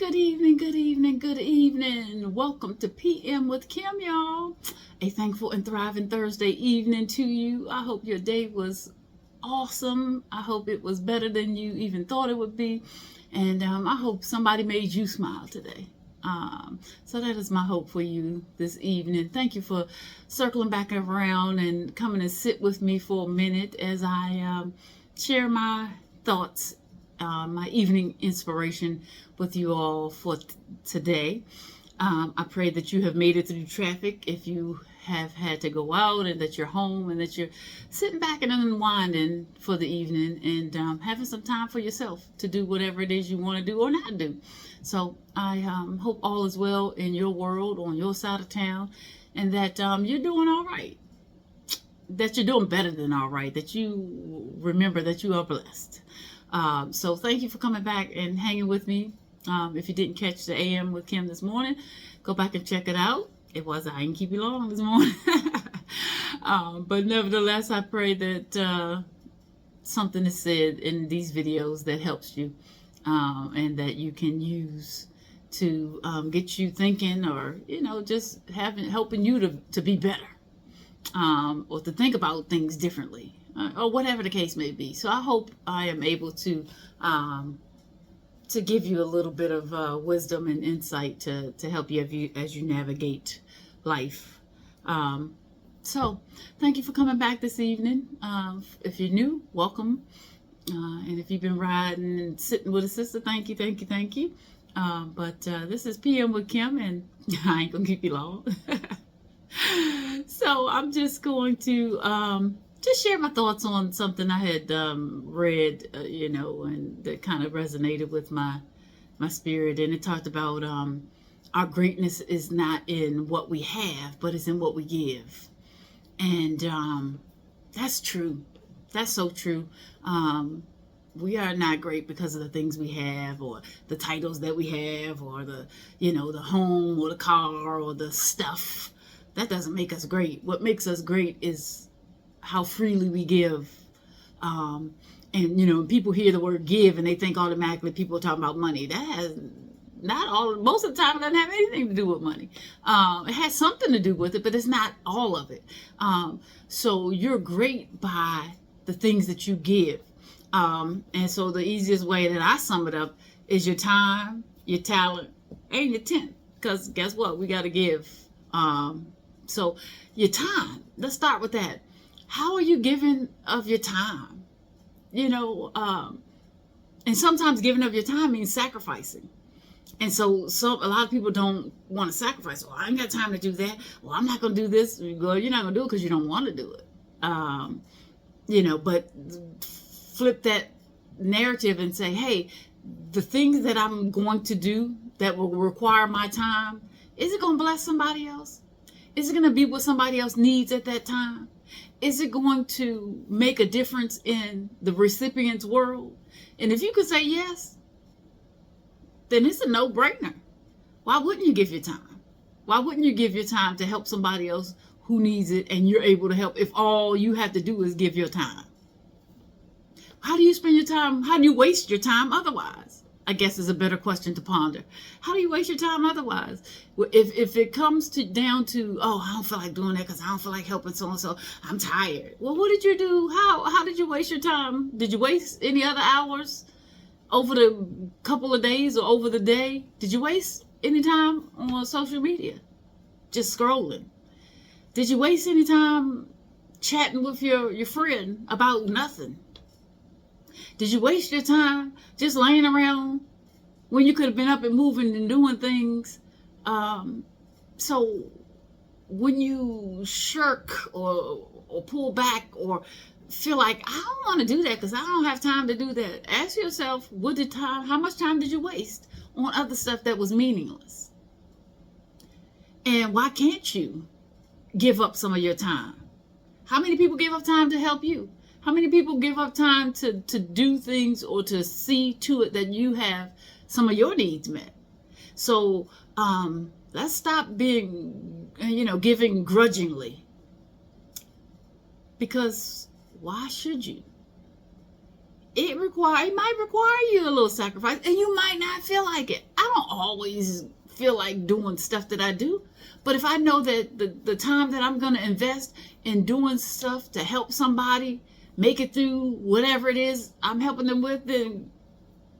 Good evening, good evening, good evening. Welcome to PM with Kim, y'all. A thankful and thriving Thursday evening to you. I hope your day was awesome. I hope it was better than you even thought it would be. And I hope somebody made you smile today. So that is my hope for you this evening. Thank you for circling back around and coming and sit with me for a minute as I share my thoughts, my evening inspiration with you all for today. I pray that you have made it through traffic if you have had to go out, and that you're home and that you're sitting back and unwinding for the evening and having some time for yourself to do whatever it is you want to do or not do. So I hope all is well in your world, on your side of town, and that you're doing all right, that you're doing better than all right, that you remember that you are blessed. So thank you for coming back and hanging with me. If you didn't catch the AM with Kim this morning, go back and check it out. I didn't keep you long this morning. But nevertheless, I pray that something is said in these videos that helps you and that you can use to get you thinking, or just helping you to be better, or to think about things differently, or whatever the case may be. So I hope I am able to give you a little bit of wisdom and insight to help you as you navigate life. So thank you for coming back this evening. If you're new, welcome. And if you've been riding and sitting with a sister, thank you. But this is PM with Kim, and I ain't gonna keep you long. So I'm just going to just share my thoughts on something I had read, and that kind of resonated with my spirit. And it talked about our greatness is not in what we have, but it's in what we give. And that's true. That's so true. We are not great because of the things we have, or the titles that we have, or the home, or the car, or the stuff. That doesn't make us great. What makes us great is how freely we give. And people hear the word give and they think automatically people are talking about money. That has most of the time it doesn't have anything to do with money. It has something to do with it, but it's not all of it. So you're great by the things that you give. And so the easiest way that I sum it up is your time, your talent, and your tent. Because guess what? We got to give. So your time, let's start with that. How are you giving of your time? And sometimes giving of your time means sacrificing. And so a lot of people don't want to sacrifice. Well, I ain't got time to do that. Well, I'm not going to do this. Well, you're not going to do it because you don't want to do it. But flip that narrative and say, hey, the things that I'm going to do that will require my time, is it going to bless somebody else? Is it going to be what somebody else needs at that time? Is it going to make a difference in the recipient's world? And if you could say yes, then it's a no-brainer. Why wouldn't you give your time? Why wouldn't you give your time to help somebody else who needs it, and you're able to help if all you have to do is give your time? How do you spend your time? How do you waste your time otherwise? I guess is a better question to ponder. How do you waste your time otherwise? If it comes down to, oh, I don't feel like doing that because I don't feel like helping so-and-so, I'm tired. Well, what did you do? How did you waste your time? Did you waste any other hours over the couple of days or over the day? Did you waste any time on social media? Just scrolling? Did you waste any time chatting with your friend about nothing? Did you waste your time just laying around when you could have been up and moving and doing things? So when you shirk or pull back or feel like, I don't want to do that because I don't have time to do that, ask yourself, how much time did you waste on other stuff that was meaningless? And why can't you give up some of your time? How many people give up time to help you? How many people give up time to do things or to see to it that you have some of your needs met? So let's stop being, giving grudgingly. Because why should you? It might require you a little sacrifice, and you might not feel like it. I don't always feel like doing stuff that I do. But if I know that the time that I'm going to invest in doing stuff to help somebody make it through whatever it is I'm helping them with, then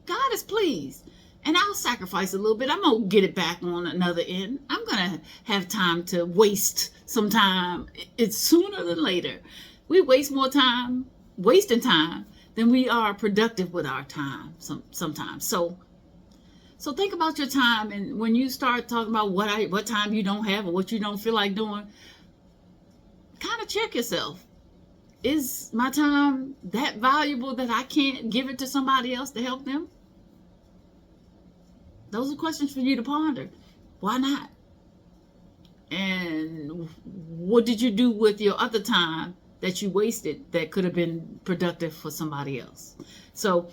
God is pleased. And I'll sacrifice a little bit. I'm going to get it back on another end. I'm going to have time to waste some time. It's sooner than later. We waste more time, wasting time, than we are productive with our time sometimes. So think about your time, and when you start talking about what time you don't have or what you don't feel like doing, kind of check yourself. Is my time that valuable that I can't give it to somebody else to help them? Those are questions for you to ponder. Why not? And what did you do with your other time that you wasted that could have been productive for somebody else? So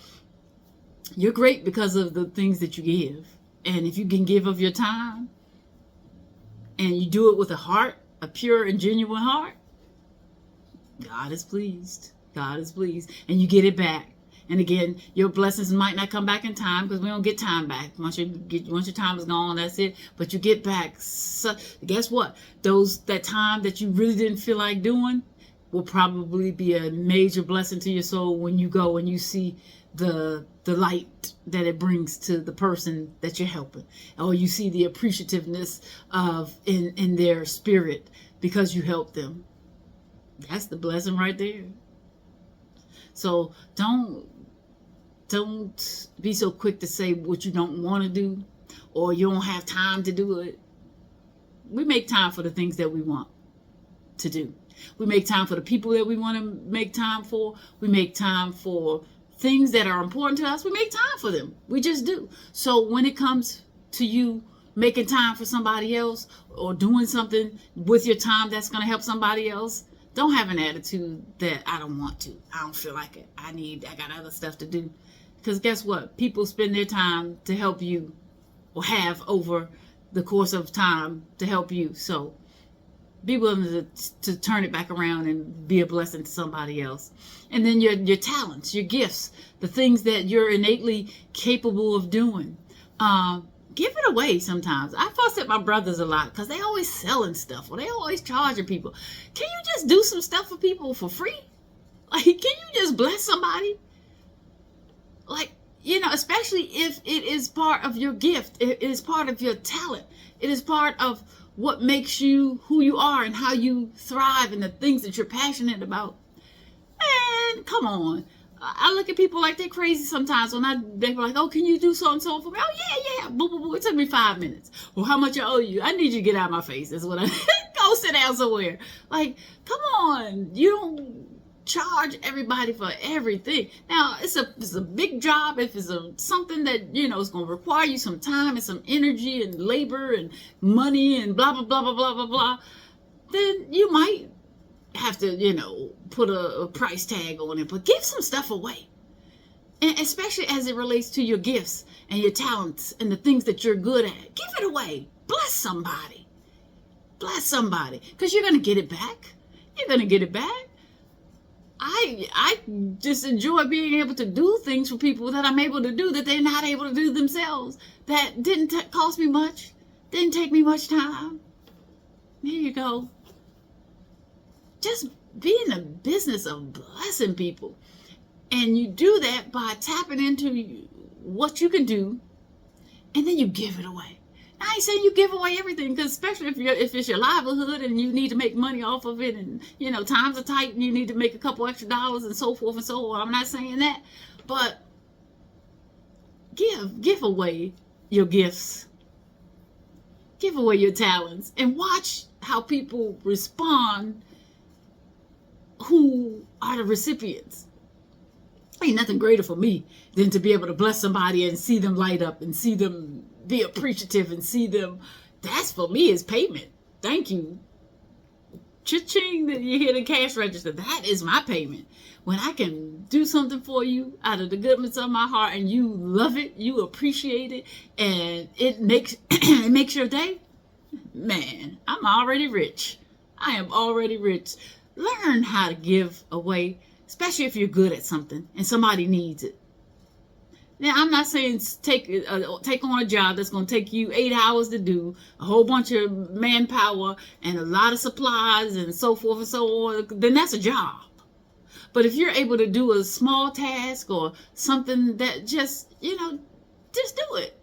you're great because of the things that you give. And if you can give of your time and you do it with a heart, a pure and genuine heart, God is pleased. God is pleased. And you get it back. And again, your blessings might not come back in time, because we don't get time back. Once your time is gone, that's it. But you get back. So, guess what? That time that you really didn't feel like doing will probably be a major blessing to your soul when you go and you see the light that it brings to the person that you're helping, or you see the appreciativeness of in their spirit because you helped them. That's the blessing right there. So don't be so quick to say what you don't want to do, or you don't have time to do it. We make time for the things that we want to do. We make time for the people that we want to make time for. We make time for things that are important to us. We make time for them. We just do. So when it comes to you making time for somebody else or doing something with your time that's going to help somebody else, don't have an attitude that I don't want to. I don't feel like it. I got other stuff to do. Because guess what? People spend their time to help you, or have over the course of time to help you. So be willing to turn it back around and be a blessing to somebody else. And then your talents, your gifts, the things that you're innately capable of doing. Give it away sometimes. I fuss at my brothers a lot because they always selling stuff, or they always charging people. Can you just do some stuff for people for free? Like, can you just bless somebody? Like, especially if it is part of your gift. It is part of your talent. It is part of what makes you who you are and how you thrive and the things that you're passionate about. Man, come on. I look at people like they're crazy sometimes when they're like, oh, can you do so and so for me? Oh, yeah. Boo, boo, boo. It took me 5 minutes. Well, how much I owe you? I need you to get out of my face. That's what I go sit down somewhere. Like, come on. You don't charge everybody for everything. Now, it's a big job. If it's something that, is going to require you some time and some energy and labor and money and blah, blah, blah, blah, blah, blah, blah, then you might have to, put a price tag on it, but give some stuff away. And especially as it relates to your gifts and your talents and the things that you're good at, give it away. Bless somebody. Bless somebody, because you're going to get it back. You're going to get it back. I just enjoy being able to do things for people that I'm able to do that they're not able to do themselves. That didn't cost me much. Didn't take me much time. Here you go. Just be in the business of blessing people. And you do that by tapping into what you can do, and then you give it away. I ain't saying you give away everything, because especially if it's your livelihood and you need to make money off of it, and times are tight and you need to make a couple extra dollars and so forth and so on. I'm not saying that, but give away your gifts, give away your talents, and watch how people respond who are the recipients. Ain't nothing greater for me than to be able to bless somebody and see them light up and see them be appreciative and see them. That's for me is payment. Thank you. Cha-ching, that you hear the cash register. That is my payment. When I can do something for you out of the goodness of my heart and you love it, you appreciate it, and it makes your day, man, I'm already rich. I am already rich. Learn how to give away, especially if you're good at something and somebody needs it. Now, I'm not saying take on a job that's going to take you 8 hours to do, a whole bunch of manpower and a lot of supplies and so forth and so on. Then that's a job. But if you're able to do a small task or something that just do it.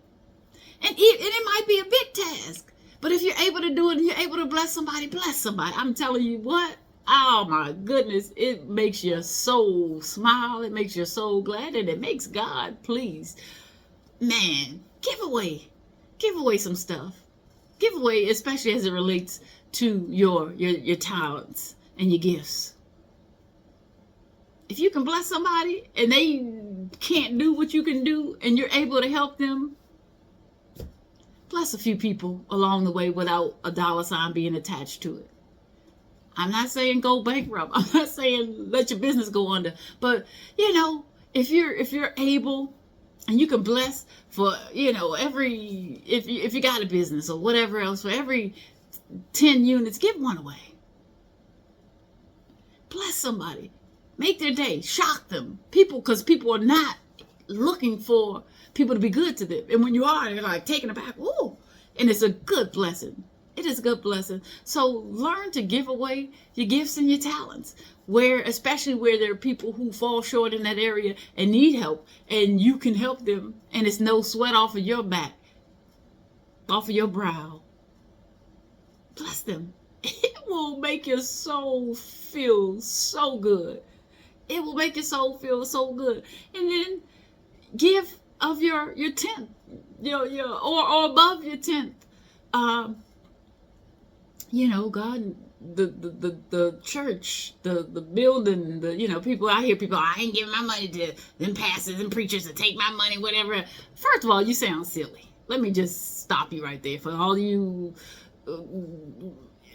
And it might be a big task. But if you're able to do it and you're able to bless somebody, bless somebody. I'm telling you what. Oh my goodness, it makes your soul smile, it makes your soul glad, and it makes God pleased. Man, give away some stuff. Give away, especially as it relates to your talents and your gifts. If you can bless somebody and they can't do what you can do and you're able to help them, bless a few people along the way without a dollar sign being attached to it. I'm not saying go bankrupt. I'm not saying let your business go under. But, if you're able and you can bless for, every, if you got a business or whatever else, for every 10 units, give one away. Bless somebody. Make their day. Shock them. Because people are not looking for people to be good to them. And when you are, they're like taken aback. Ooh. And it's a good blessing. It is a good blessing. So learn to give away your gifts and your talents, especially where there are people who fall short in that area and need help, and you can help them, and it's no sweat off of your back, off of your brow. Bless them. It will make your soul feel so good. It will make your soul feel so good. And then give of your tenth, or above your tenth. God, the church, the building, people, I hear people, I ain't giving my money to them pastors and preachers to take my money, whatever. First of all, you sound silly. Let me just stop you right there. For all you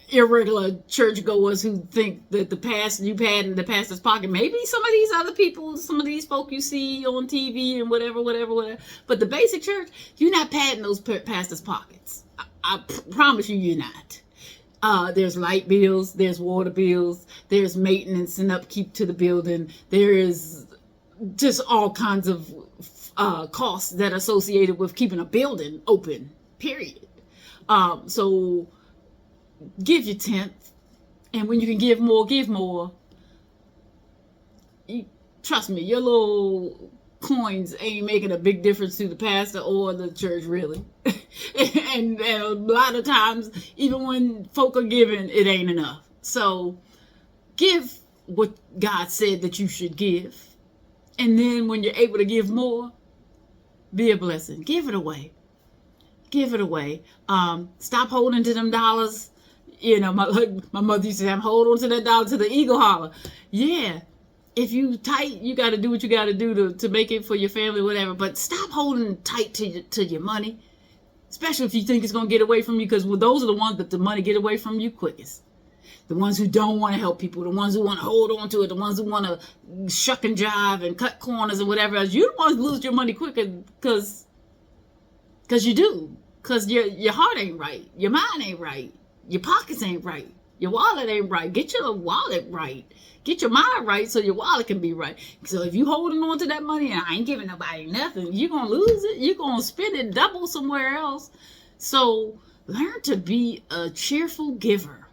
irregular churchgoers who think that the pastor you pad in the pastor's pocket, maybe some of these other people, some of these folk you see on TV and whatever. But the basic church, you're not padding those pastors' pockets. I promise you're not. There's light bills, there's water bills, there's maintenance and upkeep to the building. There is just all kinds of costs that are associated with keeping a building open, period. So give your tenth, and when you can give more, give more. Trust me, your little coins ain't making a big difference to the pastor or the church, really. and a lot of times, even when folk are giving, it ain't enough. So give what God said that you should give, and then when you're able to give more, be a blessing. Give it away. Stop holding to them dollars. My mother used to have, hold on to that dollar to the eagle holler. Yeah, if you tight, you got to do what you got to do to make it for your family, whatever. But stop holding tight to your money, especially if you think it's going to get away from you, because those are the ones that the money get away from you quickest. The ones who don't want to help people, the ones who want to hold on to it, the ones who want to shuck and jive and cut corners and whatever else. You're the ones who lose your money quicker because you do. Because your heart ain't right. Your mind ain't right. Your pockets ain't right. Your wallet ain't right. Get your wallet right. Get your mind right so your wallet can be right. So if you holding on to that money and I ain't giving nobody nothing, you're going to lose it. You're going to spend it double somewhere else. So learn to be a cheerful giver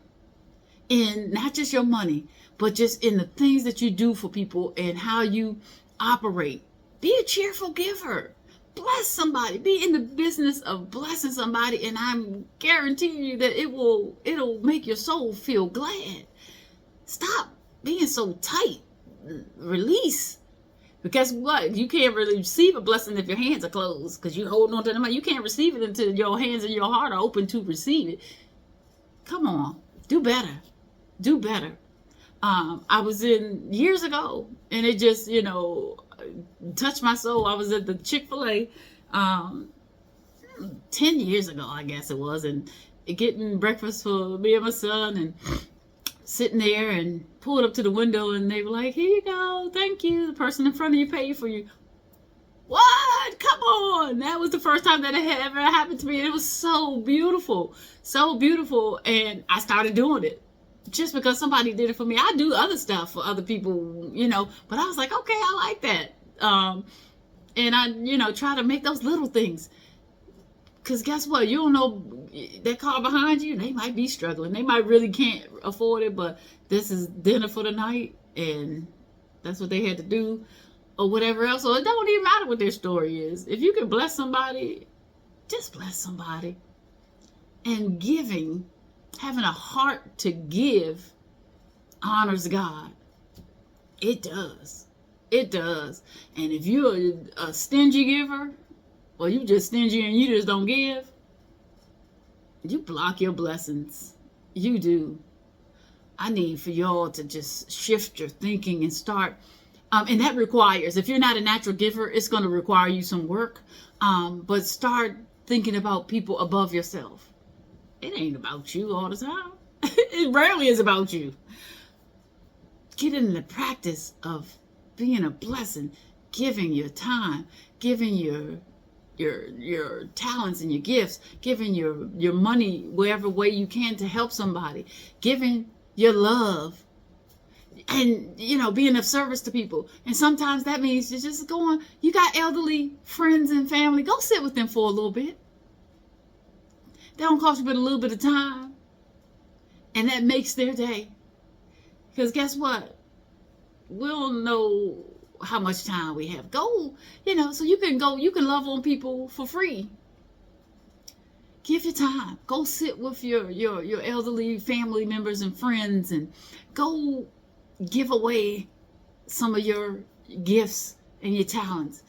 in not just your money, but just in the things that you do for people and how you operate. Be a cheerful giver. Bless somebody. Be in the business of blessing somebody, and I'm guaranteeing you that it'll make your soul feel glad. Stop being so tight. Release. Because what? You can't really receive a blessing if your hands are closed, because you're holding on to the money. You can't receive it until your hands and your heart are open to receive it. Come on. Do better. Do better. I was in years ago, and it just, touched my soul. I was at the Chick-fil-A 10 years ago, I guess it was, and getting breakfast for me and my son, and sitting there and pulled up to the window, and they were like, here you go, thank you. The person in front of you paid for you. What? Come on. That was the first time that it had ever happened to me. And it was so beautiful. So beautiful. And I started doing it. Just because somebody did it for me. I do other stuff for other people, but I was like, okay, I like that. And I, try to make those little things. Because guess what? You don't know that car behind you, they might be struggling. They might really can't afford it, but this is dinner for the night, and that's what they had to do, or whatever else. So it don't even matter what their story is. If you can bless somebody, just bless somebody. And giving, having a heart to give, honors God. It does. It does. And if you're a stingy giver, or you just stingy and you just don't give, you block your blessings. You do. I need for y'all to just shift your thinking and start. And that requires, if you're not a natural giver, it's going to require you some work. But start thinking about people above yourself. It ain't about you all the time. It rarely is about you. Get in the practice of being a blessing, giving your time, giving your talents and your gifts, giving your money wherever way you can to help somebody, giving your love, and being of service to people. And sometimes that means you're just going, you got elderly friends and family, go sit with them for a little bit. That don't cost you but a little bit of time, and that makes their day. Because guess what? We don't know how much time we have. Go, so you can love on people for free. Give your time. Go sit with your elderly family members and friends, and go give away some of your gifts and your talents.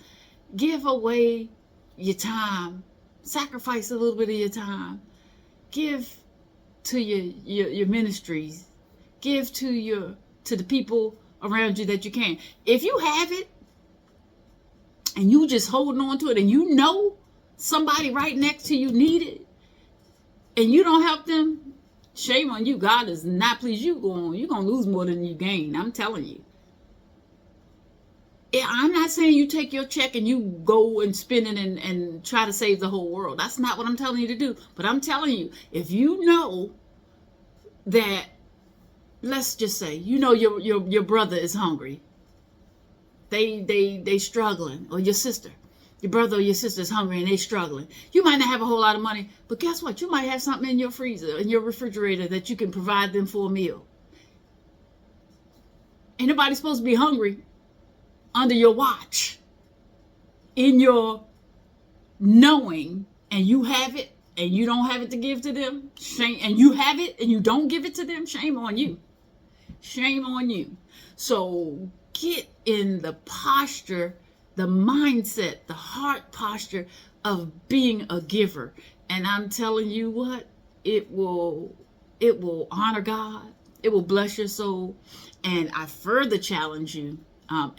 Give away your time. Sacrifice a little bit of your time. Give to your ministries. Give to the people around you that you can. If you have it and you just holding on to it, and somebody right next to you need it, and you don't help them, shame on you. God does not please you. You're going to lose more than you gain. I'm telling you. I'm not saying you take your check and you go and spend it and try to save the whole world. That's not what I'm telling you to do. But I'm telling you, if you know that, let's just say, your brother is hungry. They struggling, or your sister. Your brother or your sister is hungry and they struggling. You might not have a whole lot of money, but guess what? You might have something in your freezer, in your refrigerator, that you can provide them for a meal. Ain't nobody supposed to be hungry under your watch, in your knowing, and you have it and you don't have it to give to them. Shame. And you have it and you don't give it to them. Shame on you. Shame on you. So get in the posture, the mindset, the heart posture of being a giver. And I'm telling you what, it will honor God. It will bless your soul. And I further challenge you,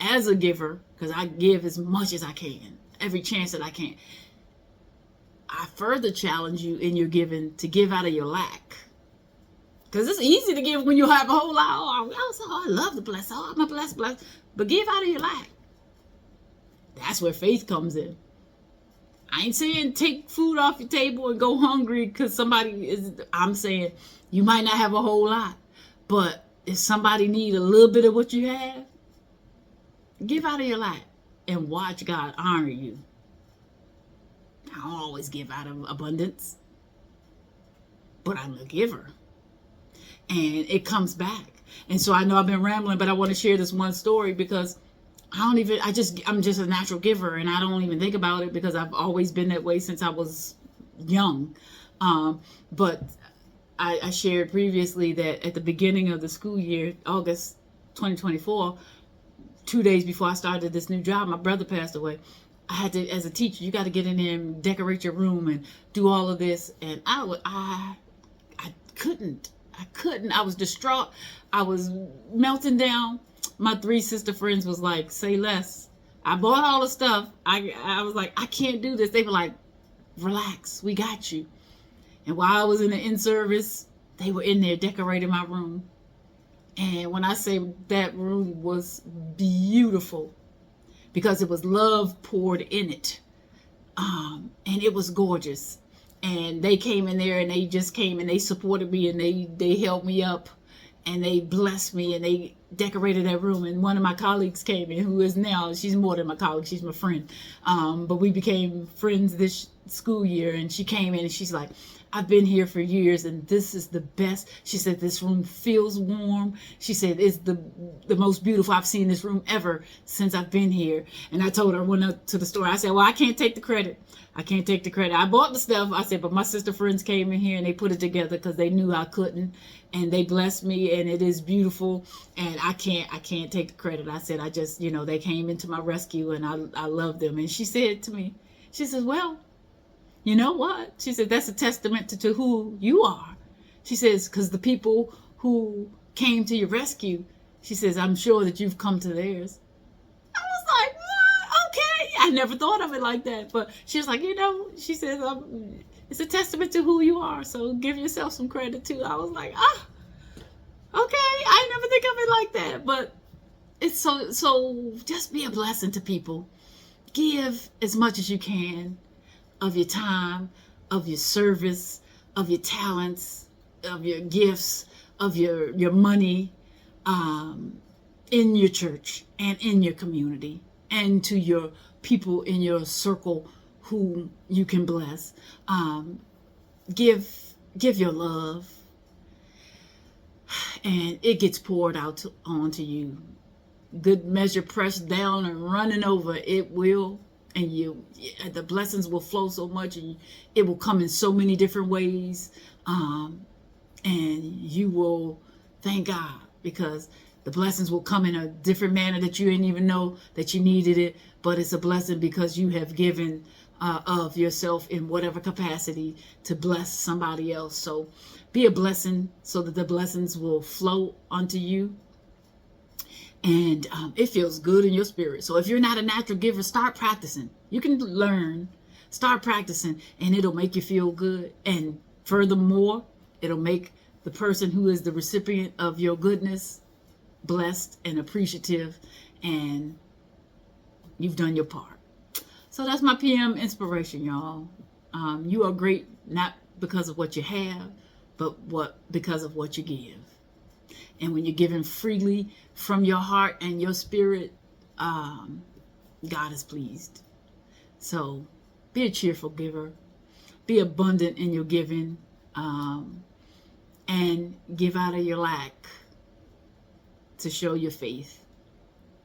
as a giver, because I give as much as I can, every chance that I can. I further challenge you in your giving to give out of your lack. Because it's easy to give when you have a whole lot. I love to bless. Oh, I'm a blessed. But give out of your lack. That's where faith comes in. I ain't saying take food off your table and go hungry because somebody is. I'm saying you might not have a whole lot, but if somebody need a little bit of what you have, give out of your lack and watch God honor you. I don't always give out of abundance, but I'm a giver. And it comes back. And so I know I've been rambling, but I want to share this one story because I'm just a natural giver, and I don't even think about it because I've always been that way since I was young. But I shared previously that at the beginning of the school year, August 2024, 2 days before I started this new job, my brother passed away. I had to, as a teacher, you got to get in there and decorate your room and do all of this. And I couldn't. I was distraught. I was melting down. My 3 sister friends was like, say less. I bought all the stuff. I was like, I can't do this. They were like, relax, we got you. And while I was in the in-service, they were in there decorating my room. And when I say that room was beautiful, because it was love poured in it. And it was gorgeous. And they came in there and they just came and they supported me and they held me up and they blessed me and decorated that room, and one of my colleagues came in, who is now, she's more than my colleague, she's my friend, but we became friends this school year, and she came in and she's like, I've been here for years and this is the best. She said, this room feels warm. She said, it's the most beautiful I've seen this room ever since I've been here. And I told her, I went up to the store, I said, well, I can't take the credit. I can't take the credit. I bought the stuff. I said, but my sister friends came in here and they put it together because they knew I couldn't, and they blessed me, and it is beautiful, and I can't take the credit. I said, I just, they came into my rescue, and I love them. And she said to me, she says, well, you know what? She said, that's a testament to who you are. She says, because the people who came to your rescue, she says, I'm sure that you've come to theirs. I was like, what? Okay. I never thought of it like that. But she was like, she says, it's a testament to who you are. So give yourself some credit too. I was like, okay. I never think of it like that. But it's so just be a blessing to people. Give as much as you can of your time, of your service, of your talents, of your gifts, of your money, in your church and in your community, and to your people in your circle who you can bless. Give your love, and it gets poured out onto you. Good measure, pressed down and running over, it will. And the blessings will flow so much, and it will come in so many different ways. And you will thank God, because the blessings will come in a different manner that you didn't even know that you needed it. But it's a blessing because you have given of yourself in whatever capacity to bless somebody else. So be a blessing so that the blessings will flow onto you. And it feels good in your spirit. So if you're not a natural giver, start practicing. You can learn, start practicing, and it'll make you feel good. And furthermore, it'll make the person who is the recipient of your goodness blessed and appreciative, and you've done your part. So that's my PM inspiration, y'all. You are great, not because of what you have, but because of what you give. And when you're giving freely from your heart and your spirit, God is pleased. So be a cheerful giver. Be abundant in your giving. And give out of your lack to show your faith.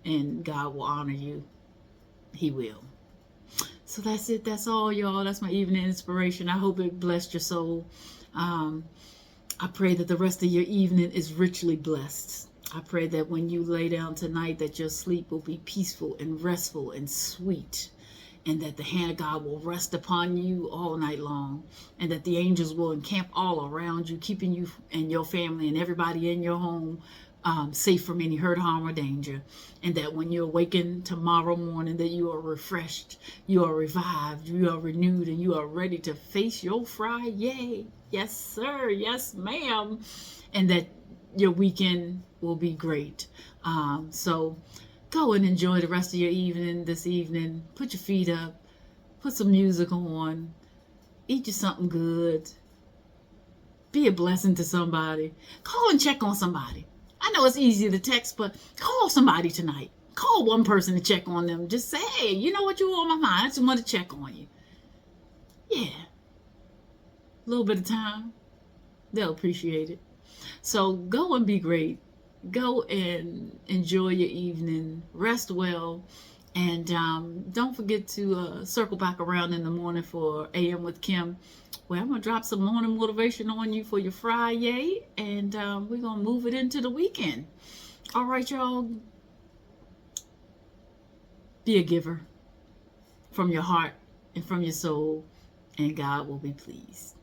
And God will honor you. He will. So that's it. That's all, y'all. That's my evening inspiration. I hope it blessed your soul. I pray that the rest of your evening is richly blessed. I pray that when you lay down tonight, that your sleep will be peaceful and restful and sweet, and that the hand of God will rest upon you all night long, and that the angels will encamp all around you, keeping you and your family and everybody in your home safe from any hurt, harm, or danger. And that when you awaken tomorrow morning, that you are refreshed, you are revived, you are renewed, and you are ready to face your Friday. Yes, sir. Yes, ma'am. And that your weekend will be great. So go and enjoy the rest of your evening this evening. Put your feet up. Put some music on. Eat you something good. Be a blessing to somebody. Call and check on somebody. I know it's easy to text, but call somebody tonight. Call one person to check on them. Just say, hey, you know what, you were on my mind. I just want to check on you. Yeah. A little bit of time. They'll appreciate it. So go and be great. Go and enjoy your evening. Rest well. And don't forget to circle back around in the morning for AM with Kim, where I'm going to drop some morning motivation on you for your Friday. And we're going to move it into the weekend. All right, y'all. Be a giver from your heart and from your soul, and God will be pleased.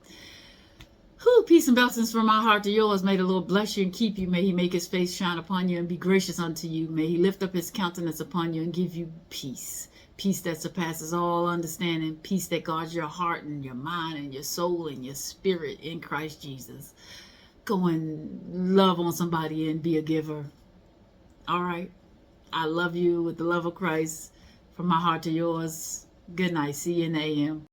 Whew, peace and blessings from my heart to yours. May the Lord bless you and keep you. May he make his face shine upon you and be gracious unto you. May he lift up his countenance upon you and give you peace. Peace that surpasses all understanding. Peace that guards your heart and your mind and your soul and your spirit in Christ Jesus. Go and love on somebody and be a giver. All right. I love you with the love of Christ. From my heart to yours. Good night. See you in the AM.